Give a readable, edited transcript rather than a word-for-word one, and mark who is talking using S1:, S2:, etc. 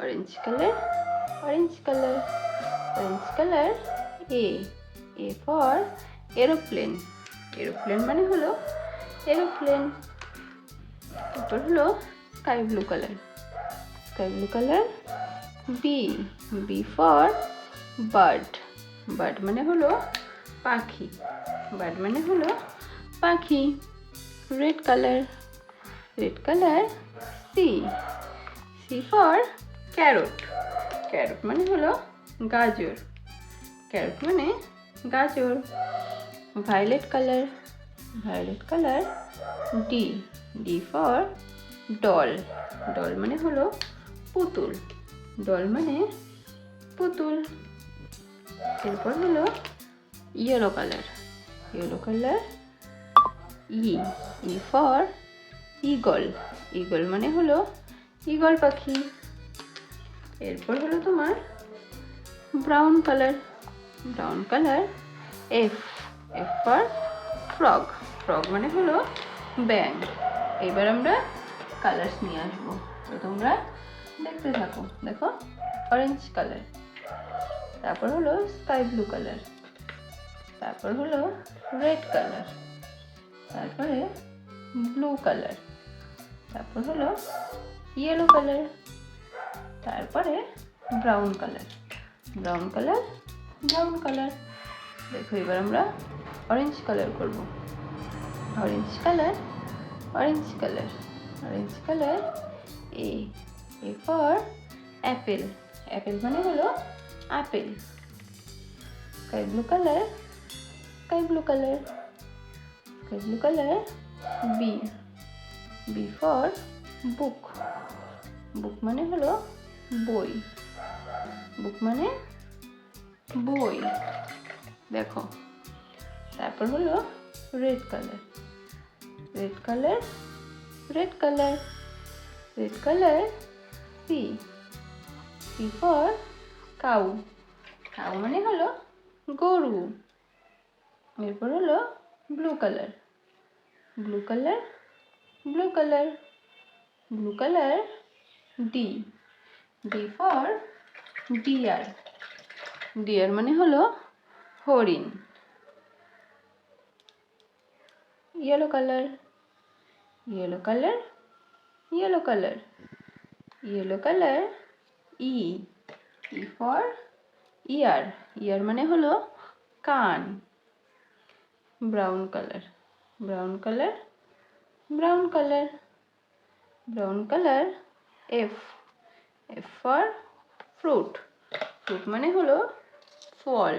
S1: Orange colour, orange colour, orange colour. A for aeroplane, aeroplane মানে হলো aeroplane. তারপর হলো sky blue colour, sky blue colour. B for bird, bird মানে হলো পাখি, বার্ড মানে হলো পাখি। Red colour, red colour. C for carrot, carrot মানে হলো গাজর, ক্যারট মানে গাজর। Violet colour, violet colour. D for doll, doll মানে হলো পুতুল, ডল মানে পুতুল। এরপর হলো yellow colour, yellow colour. E for eagle, eagle মানে হলো ঈগল পাখি। এরপর হলো তোমার brown colour, brown colour. F for frog, frog মানে হলো ব্যাঙ। এবার আমরা কালার্স নিয়ে আসবো, তো তোমরা দেখতে থাকো। দেখো অরেঞ্জ কালার, তারপর হলো স্কাই ব্লু কালার, তারপর হলো রেড কালার, তারপরে ব্লু কালার, তারপর হলো ইয়েলো কালার, তারপরে brown colour, brown colour, brown colour. দেখো এবার আমরা অরেঞ্জ কালার করব। Orange colour, orange colour, orange colour. A for apple, apple মানে হলো আপেল। Sky blue colour, sky blue colour, sky blue colour. B for book, book মানে হলো বই, বুক মানে বই। দেখো তারপর হলো red colour, red colour, red colour, red colour. C for cow, cow মানে হলো গরু। এরপর হলো blue colour, blue colour, blue colour, blue colour. D for deer, deer মানে হলো হরিণ। Yellow colour, yellow colour, yellow colour, yellow colour. E for ear, ear মানে হলো কান। Brown colour, brown colour, brown colour, brown colour. F for fruit, fruit মানে হলো ফল।